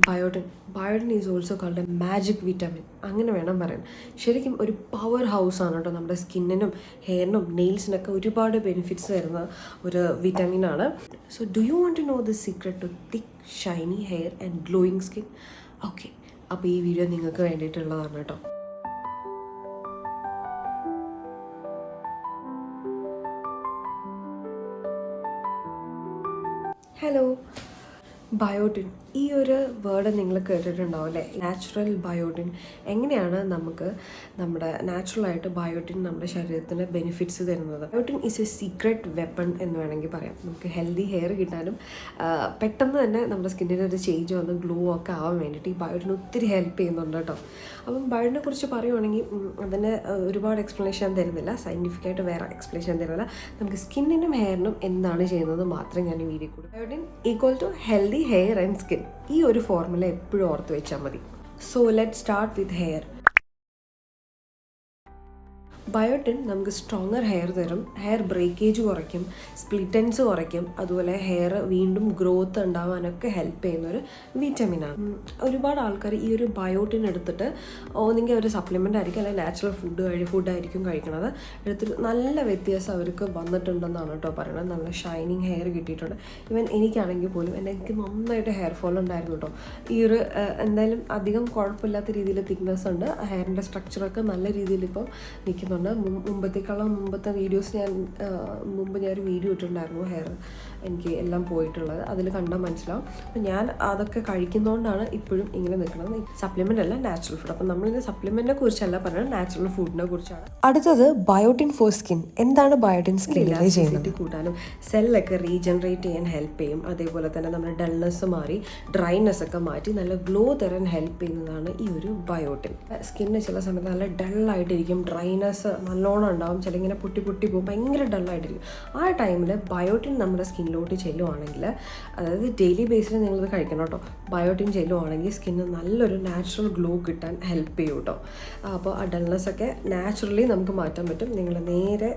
Biotin is also called a magic vitamin, അങ്ങനെ വേണം പറയാൻ. ശരിക്കും ഒരു പവർ ഹൗസാണ് കേട്ടോ. നമ്മുടെ സ്കിന്നിനും ഹെയറിനും നെയിൽസിനൊക്കെ ഒരുപാട് ബെനിഫിറ്റ്സ് തരുന്ന ഒരു വിറ്റാമിനാണ്. So do you want to know the secret to thick shiny hair and glowing skin? Okay, അപ്പോൾ ഈ വീഡിയോ നിങ്ങൾക്ക് വേണ്ടിയിട്ടുള്ളതാണ് കേട്ടോ. ഹലോ. ബയോട്ടിൻ, ഈ ഒരു വേർഡ് നിങ്ങൾ കേട്ടിട്ടുണ്ടാവും അല്ലേ? Natural biotin. എങ്ങനെയാണ് നമുക്ക് നമ്മുടെ നാച്ചുറലായിട്ട് ബയോട്ടിൻ നമ്മുടെ ശരീരത്തിന് ബെനിഫിറ്റ്സ് തരുന്നത്? Biotin is A secret weapon എന്ന് വേണമെങ്കിൽ പറയാം. നമുക്ക് ഹെൽത്തി ഹെയർ കിട്ടാനും പെട്ടെന്ന് തന്നെ നമ്മുടെ സ്കിന്നിന് ഒരു ചേഞ്ച് വന്ന് ഗ്ലോ ഒക്കെ ആവാൻ വേണ്ടിയിട്ട് ഈ ബയോട്ടിൻ ഒത്തിരി ഹെൽപ്പ് ചെയ്യുന്നുണ്ട് കേട്ടോ. അപ്പം ബയോട്ടിനെ കുറിച്ച് പറയുവാണെങ്കിൽ അതിന് ഒരുപാട് എക്സ്പ്ലനേഷൻ തരുന്നില്ല, സയൻറ്റിഫിക്കായിട്ട് വേറെ എക്സ്പ്ലനേഷൻ തരുന്നില്ല. നമുക്ക് സ്കിന്നിനും ഹെയറിനും എന്താണ് ചെയ്യുന്നത് മാത്രം ഞാൻ ഈ വീഡിയോ കൂടി. Biotin equal to healthy hair and skin, ഈ ഒരു ഫോർമുല എപ്പോഴും ഓർത്ത് വെച്ചാൽ മതി. So let start with hair. Biotin നമുക്ക് സ്ട്രോങ്ങർ ഹെയർ തരും, ഹെയർ ബ്രേക്കേജ് കുറയ്ക്കും, സ്പ്ലിറ്റൻസ് കുറയ്ക്കും, അതുപോലെ ഹെയർ വീണ്ടും ഗ്രോത്ത് ഉണ്ടാവാനൊക്കെ ഹെൽപ്പ് ചെയ്യുന്നൊരു വിറ്റമിനാണ്. ഒരുപാട് ആൾക്കാർ ഈ ഒരു ബയോട്ടിൻ എടുത്തിട്ട് ഒന്നെങ്കിൽ ഒരു സപ്ലിമെൻ്റ് ആയിരിക്കും അല്ലെങ്കിൽ നാച്ചുറൽ ഫുഡായിരിക്കും കഴിക്കണത്. എടുത്തിട്ട് നല്ല വ്യത്യാസം അവർക്ക് വന്നിട്ടുണ്ടെന്നാണ് കേട്ടോ പറയുന്നത്. നല്ല ഷൈനിങ് ഹെയർ കിട്ടിയിട്ടുണ്ട്. ഈവൻ എനിക്കാണെങ്കിൽ പോലും എനിക്ക് നന്നായിട്ട് ഹെയർ ഫോൾ ഉണ്ടായിരുന്നു കേട്ടോ. ഈ ഒരു എന്തായാലും അധികം കുഴപ്പമില്ലാത്ത രീതിയിൽ തിക്നെസ് ഉണ്ട്, ഹെയറിൻ്റെ സ്ട്രക്ചറൊക്കെ നല്ല രീതിയിൽ ഇപ്പോൾ നിൽക്കുന്നുണ്ട്. മുമ്പത്തെ വീഡിയോസ് ഞാനൊരു വീഡിയോ ഇട്ടിട്ടുണ്ടായിരുന്നു ഹെയർ എനിക്ക് എല്ലാം പോയിട്ടുള്ളത്, അതിൽ കണ്ടാൽ മനസ്സിലാവും. അപ്പം ഞാൻ അതൊക്കെ കഴിക്കുന്നതുകൊണ്ടാണ് ഇപ്പോഴും ഇങ്ങനെ നിൽക്കുന്നത്. സപ്ലിമെൻ്റ് അല്ല, നാച്ചുറൽ ഫുഡ്. അപ്പം നമ്മളിന്ന് സപ്ലിമെൻറ്റിനെ കുറിച്ചല്ല പറയുന്നത്, നാച്ചുറൽ ഫുഡിനെ കുറിച്ചാണ്. അടുത്തത് ബയോട്ടിൻ ഫോർ സ്കിൻ. എന്താണ് ബയോട്ടിൻ സ്കിന്നിൽ ചെയ്യുന്നത്? കൂട്ടാനും സെല്ലൊക്കെ റീജനറേറ്റ് ചെയ്യാൻ ഹെൽപ്പ് ചെയ്യും. അതേപോലെ തന്നെ നമ്മുടെ ഡൾനെസ് മാറി ഡ്രൈനെസ് ഒക്കെ മാറ്റി നല്ല ഗ്ലോ തരാൻ ഹെൽപ്പ് ചെയ്യുന്നതാണ് ഈ ഒരു ബയോട്ടിൻ. സ്കിന്ന് ചില സമയത്ത് നല്ല ഡള്ളായിട്ടിരിക്കും, ഡ്രൈനെസ് നല്ലോണം ഉണ്ടാവും, ചില ഇങ്ങനെ പൊട്ടി പോകും, ഭയങ്കര ഡള്ളായിട്ടിരിക്കും. ആ ടൈമിൽ ബയോട്ടിൻ നമ്മുടെ സ്കിന്നിലോട്ട് ചെല്ലുവാണെങ്കിൽ, അതായത് ഡെയിലി ബേസിൽ നിങ്ങളിത് കഴിക്കണം കേട്ടോ. ബയോട്ടിൻ ചെല്ലുവാണെങ്കിൽ സ്കിന്ന് നല്ലൊരു നാച്ചുറൽ ഗ്ലോ കിട്ടാൻ ഹെൽപ്പ് ചെയ്യും കേട്ടോ. അപ്പോൾ ആ ഡൾനെസ്സൊക്കെ നാച്ചുറലി നമുക്ക് മാറ്റാൻ പറ്റും. നിങ്ങൾ നേരെ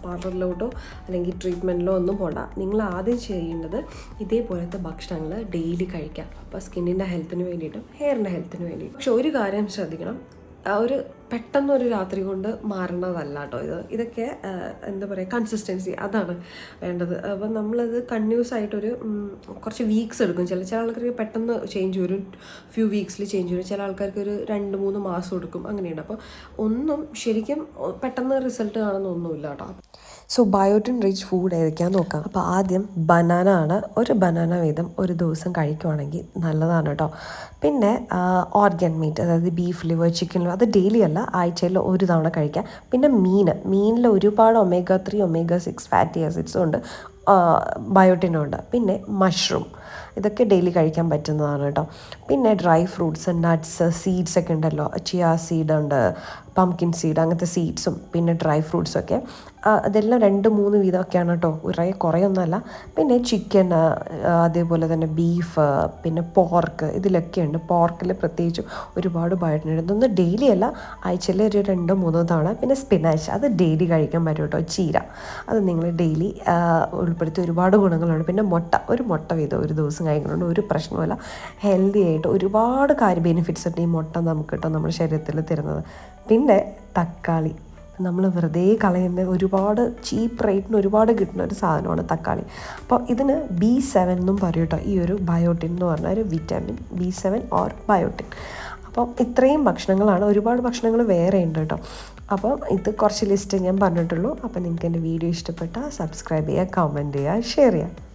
പാർലറിലോട്ടോ അല്ലെങ്കിൽ ട്രീറ്റ്മെൻറ്റിലോ ഒന്നും പോകണ്ട. നിങ്ങൾ ആദ്യം ചെയ്യേണ്ടത് ഇതേപോലത്തെ ഭക്ഷണങ്ങൾ ഡെയിലി കഴിക്കുക. അപ്പോൾ സ്കിന്നിൻ്റെ ഹെൽത്തിന് വേണ്ടിയിട്ടും ഹെയറിൻ്റെ ഹെൽത്തിന് വേണ്ടിയിട്ടും. പക്ഷെ ഒരു കാര്യം ശ്രദ്ധിക്കണം, ഒരു പെട്ടെന്നൊരു രാത്രി കൊണ്ട് മാറേണ്ടതല്ല കേട്ടോ ഇതൊക്കെ എന്താ പറയുക, കൺസിസ്റ്റൻസി അതാണ് വേണ്ടത്. അപ്പം നമ്മളത് കണ്ടിന്യൂസ് ആയിട്ടൊരു കുറച്ച് വീക്സ് എടുക്കും. ചില ആൾക്കാർക്ക് പെട്ടെന്ന് ചേഞ്ച് വരും, ഫ്യൂ വീക്സിൽ ചേഞ്ച് വരും. ചില ആൾക്കാർക്ക് ഒരു 2-3 മാസം എടുക്കും, അങ്ങനെയുണ്ട്. അപ്പോൾ ഒന്നും ശരിക്കും പെട്ടെന്ന് റിസൾട്ട് കാണുന്നൊന്നുമില്ല കേട്ടോ. സോ ബയോട്ടിൻ റിച്ച് ഫുഡ് ഏതൊക്കെയാണെന്ന് നോക്കാം. അപ്പോൾ ആദ്യം ബനാന ആണ്. ഒരു ബനാന വീതം ഒരു ദിവസം കഴിക്കുവാണെങ്കിൽ നല്ലതാണ് കേട്ടോ. പിന്നെ ഓർഗൻ മീറ്റ്, അതായത് ബീഫ് ലിവർ, ചിക്കൻ ലിവർ, അത് ഡെയിലി അല്ല, ആഴ്ചയിൽ ഒരു തവണ കഴിക്കാം. പിന്നെ മീനിൽ ഒരുപാട് omega-3 omega-6 ഫാറ്റി ആസിഡ്സും ഉണ്ട്, ബയോട്ടിനും ഉണ്ട്. പിന്നെ മഷ്റൂം, ഇതൊക്കെ ഡെയിലി കഴിക്കാൻ പറ്റുന്നതാണ് കേട്ടോ. പിന്നെ ഡ്രൈ ഫ്രൂട്ട്സ്, നട്ട്സ്, സീഡ്സ് ഒക്കെ ഉണ്ടല്ലോ, ചിയ സീഡ് ഉണ്ട്, പംകിൻ സീഡ്, അങ്ങനത്തെ സീഡ്സും പിന്നെ ഡ്രൈ ഫ്രൂട്ട്സൊക്കെ അതെല്ലാം 2-3 വീതമൊക്കെയാണ് കേട്ടോ, കുറേയൊന്നുമല്ല. പിന്നെ ചിക്കൻ, അതേപോലെ തന്നെ ബീഫ്, പിന്നെ പോർക്ക്, ഇതിലൊക്കെ ഉണ്ട്. പോർക്കിൽ പ്രത്യേകിച്ച് ഒരുപാട് ബയോട്ടിൻ ഉണ്ട്. ഇതൊന്നും ഡെയിലി അല്ല, ആഴ്ചയിൽ ഒരു 2-3 തവണ. പിന്നെ സ്പിനാച്ച്, അത് ഡെയിലി കഴിക്കാൻ പറ്റും കേട്ടോ. ചീര, അത് നിങ്ങൾ ഡെയിലി ഉൾപ്പെടുത്തി ഒരുപാട് ഗുണങ്ങളുണ്ട്. പിന്നെ ഒരു മുട്ട വീതം ഒരു ദിവസം കഴിക്കുന്നുണ്ട്, ഒരു പ്രശ്നമല്ല. ഹെൽത്തി ആയിട്ട് ഒരുപാട് ബെനിഫിറ്റ്സ് ഉണ്ട് ഈ മുട്ട നമുക്ക് കേട്ടോ നമ്മുടെ ശരീരത്തിൽ തരുന്നത്. പിന്നെ തക്കാളി, നമ്മൾ വെറുതെ കളയുന്ന ഒരുപാട് ചീപ്പ് റേറ്റിന് ഒരുപാട് കിട്ടുന്ന ഒരു സാധനമാണ് തക്കാളി. അപ്പോൾ ഇതിന് B7 എന്നും പറയും കേട്ടോ, ഈ ഒരു ബയോട്ടിൻ എന്ന് പറഞ്ഞ ഒരു വിറ്റാമിൻ B7 ഓർ ബയോട്ടിൻ. അപ്പം ഇത്രയും ഭക്ഷണങ്ങളാണ്, ഒരുപാട് ഭക്ഷണങ്ങൾ വേറെ ഉണ്ട് കേട്ടോ. അപ്പം ഇത് കുറച്ച് ലിസ്റ്റ് ഞാൻ പറഞ്ഞിട്ടുള്ളൂ. അപ്പം നിങ്ങൾക്ക് എൻ്റെ വീഡിയോ ഇഷ്ടപ്പെട്ടാൽ സബ്സ്ക്രൈബ് ചെയ്യുക, കമൻറ്റ് ചെയ്യുക, ഷെയർ ചെയ്യുക.